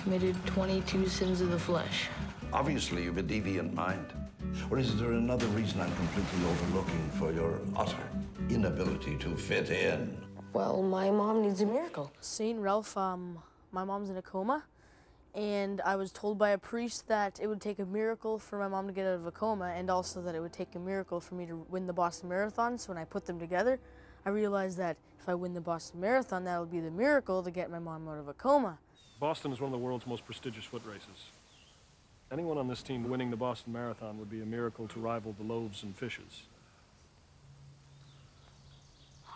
committed 22 sins of the flesh. Obviously, you've a deviant mind. Or is there another reason I'm completely overlooking for your utter inability to fit in? Well, my mom needs a miracle. St. Ralph, my mom's in a coma, and I was told by a priest that it would take a miracle for my mom to get out of a coma, and also that it would take a miracle for me to win the Boston Marathon. So when I put them together, I realized that if I win the Boston Marathon, that'll be the miracle to get my mom out of a coma. Boston is one of the world's most prestigious foot races. Anyone on this team winning the Boston Marathon would be a miracle to rival the loaves and fishes.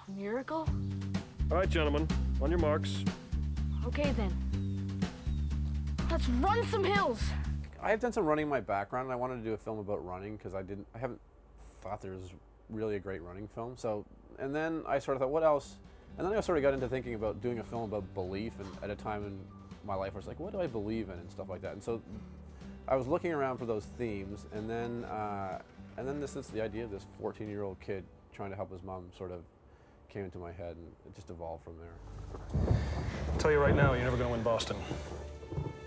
A miracle? All right, gentlemen, on your marks. Okay, then. Let's run some hills. I have done some running in my background, and I wanted to do a film about running because I haven't thought there was really a great running film. So, and then I sort of thought, what else? And then I sort of got into thinking about doing a film about belief, and at a time in my life where I was like, what do I believe in and stuff like that. And so I was looking around for those themes, and then the idea of this 14-year-old kid trying to help his mom sort of came into my head, and it just evolved from there. I'll tell you right now, you're never going to win Boston.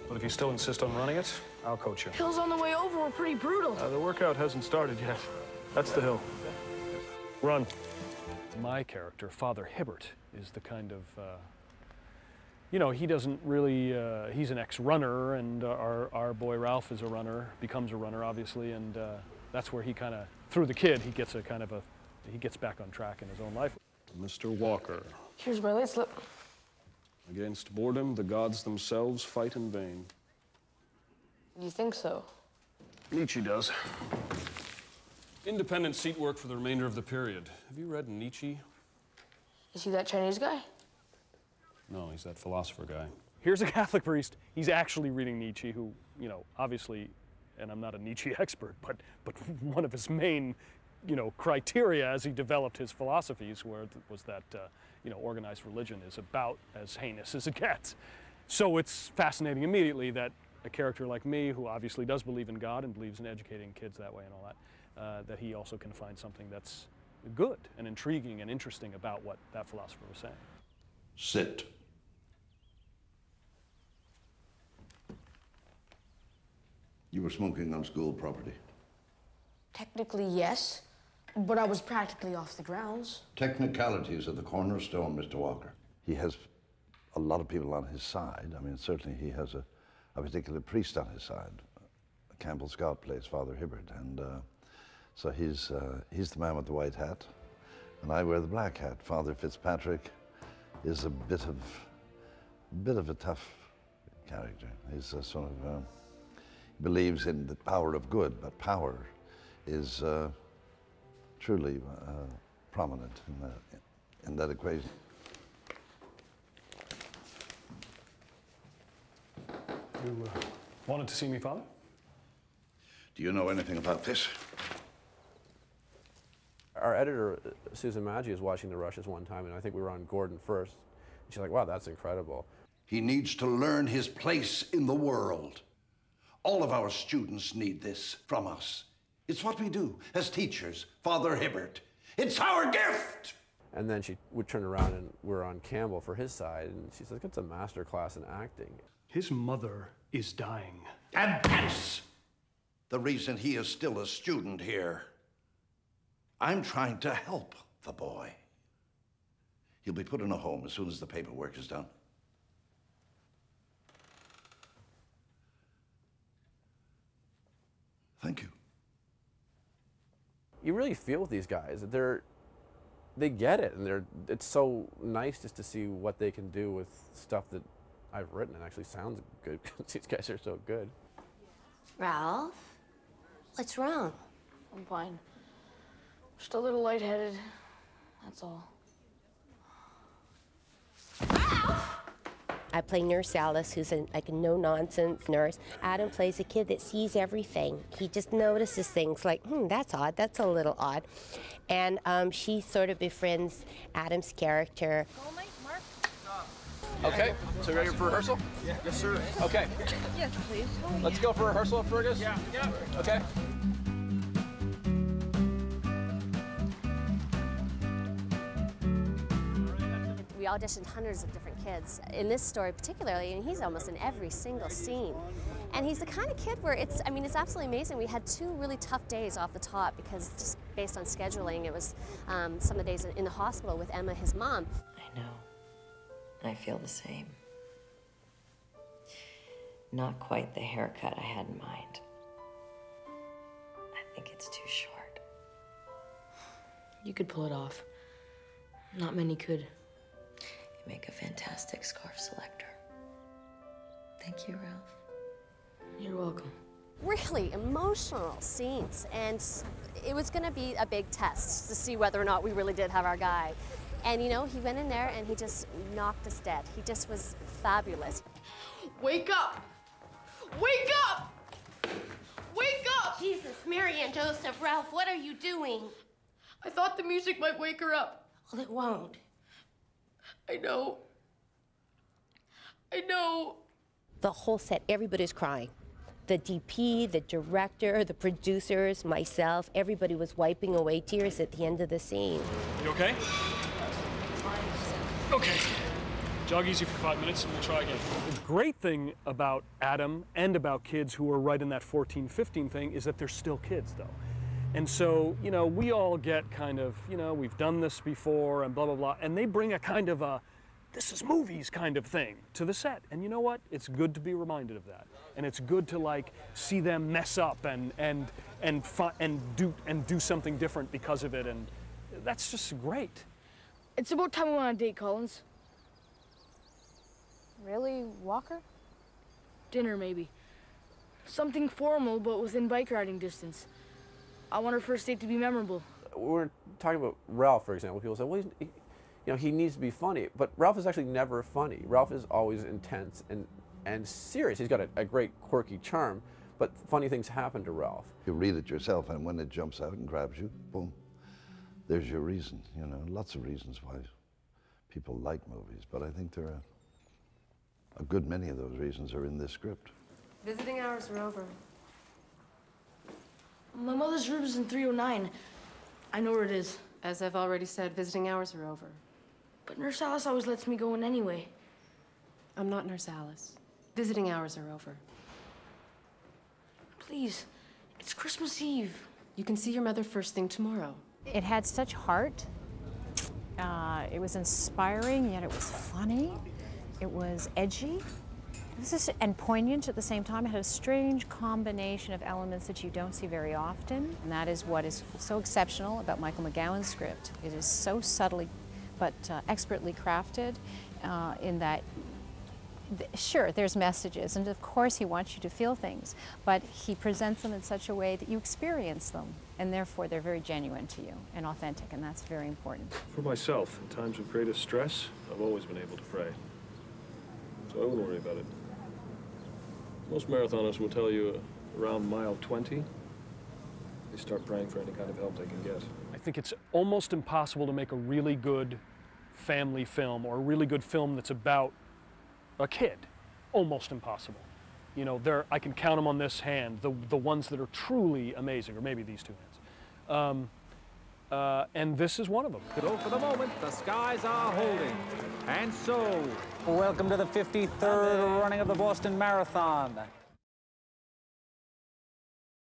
But if you still insist on running it, I'll coach you. Hills on the way over were pretty brutal. The workout hasn't started yet. That's the hill. Run. My character, Father Hibbert, is the kind of, you know, he doesn't really, he's an ex-runner, and our boy Ralph is a runner, becomes a runner, obviously, and that's where he kind of, through the kid, he gets he gets back on track in his own life. Mr. Walker. Here's my late slip. Against boredom, the gods themselves fight in vain. You think so? Nietzsche does. Independent seat work for the remainder of the period. Have you read Nietzsche? Is he that Chinese guy? No, he's that philosopher guy. Here's a Catholic priest. He's actually reading Nietzsche, who, you know, obviously, and I'm not a Nietzsche expert, but one of his main, you know, criteria as he developed his philosophies was that, you know, organized religion is about as heinous as it gets. So it's fascinating immediately that a character like me, who obviously does believe in God and believes in educating kids that way and all that, that he also can find something that's good and intriguing and interesting about what that philosopher was saying. Sit. You were smoking on school property. Technically, yes, but I was practically off the grounds. Technicalities are the cornerstone, Mr. Walker. He has a lot of people on his side. I mean, certainly he has a particular priest on his side. Campbell Scott plays Father Hibbert, and so he's the man with the white hat, and I wear the black hat. Father Fitzpatrick is a bit of a tough character. He's a sort of believes in the power of good, but power is truly prominent in that equation. You wanted to see me, Father? Do you know anything about this? Our editor, Susan Maggi, was watching the rushes one time, and I think we were on Gordon first. And she's like, wow, that's incredible. He needs to learn his place in the world. All of our students need this from us. It's what we do as teachers, Father Hibbert. It's our gift! And then she would turn around, and we're on Campbell for his side, and she's like, it's a master class in acting. His mother is dying. And that's the reason he is still a student here. I'm trying to help the boy. He'll be put in a home as soon as the paperwork is done. Thank you. You really feel with these guys. They get it, and it's so nice just to see what they can do with stuff that I've written and actually sounds good because these guys are so good. Ralph, what's wrong? I'm fine. Just a little lightheaded, that's all. I play Nurse Alice, who's like a no-nonsense nurse. Adam plays a kid that sees everything. He just notices things like, that's odd, that's a little odd. And she sort of befriends Adam's character. Okay, so ready for rehearsal? Yeah. Yes, sir. Okay. Yes, please. Let's go for rehearsal, Fergus? Yeah. Okay. We auditioned hundreds of different kids. In this story particularly, and he's almost in every single scene. And he's the kind of kid where it's absolutely amazing. We had 2 really tough days off the top because just based on scheduling, it was some of the days in the hospital with Emma, his mom. I know. I feel the same. Not quite the haircut I had in mind. I think it's too short. You could pull it off. Not many could. You make a fantastic scarf selector. Thank you, Ralph. You're welcome. Really emotional scenes, and it was going to be a big test to see whether or not we really did have our guy. And you know, he went in there and he just knocked us dead. He just was fabulous. Wake up! Wake up! Wake up! Jesus, Mary and Joseph, Ralph, what are you doing? I thought the music might wake her up. Well, it won't. I know. I know. The whole set, everybody's crying. The DP, the director, the producers, myself, everybody was wiping away tears at the end of the scene. You okay? Okay. Jog easy for 5 minutes and we'll try again. The great thing about Adam and about kids who are right in that 14, 15 thing is that they're still kids, though. And so, you know, we all get kind of, you know, we've done this before and blah, blah, blah. And they bring a kind of a, this is movies kind of thing to the set. And you know what? It's good to be reminded of that. And it's good to like see them mess up and do something different because of it. And that's just great. It's about time we went on a date, Collins. Really, Walker? Dinner, maybe. Something formal, but within bike riding distance. I want our first date to be memorable. We're talking about Ralph, for example. People say, well, you know, he needs to be funny. But Ralph is actually never funny. Ralph is always intense and serious. He's got a great quirky charm, but funny things happen to Ralph. You read it yourself, and when it jumps out and grabs you, boom, there's your reason. You know, lots of reasons why people like movies, but I think there are a good many of those reasons are in this script. Visiting hours are over. My mother's room is in 309. I know where it is. As I've already said, visiting hours are over. But Nurse Alice always lets me go in anyway. I'm not Nurse Alice. Visiting hours are over. Please, it's Christmas Eve. You can see your mother first thing tomorrow. It had such heart. It was inspiring, yet it was funny. It was edgy. This is, and poignant at the same time. It had a strange combination of elements that you don't see very often. And that is what is so exceptional about Michael McGowan's script. It is so subtly but expertly crafted in that, sure, there's messages, and of course he wants you to feel things, but he presents them in such a way that you experience them, and therefore they're very genuine to you and authentic, and that's very important. For myself, in times of greatest stress, I've always been able to pray. So I wouldn't worry about it. Most marathoners will tell you around mile 20, they start praying for any kind of help they can get. I think it's almost impossible to make a really good family film or a really good film that's about a kid. Almost impossible. You know, I can count them on this hand, the ones that are truly amazing, or maybe these two hands. And this is one of them. So for the moment, the skies are holding. And so, welcome to the 53rd running of the Boston Marathon.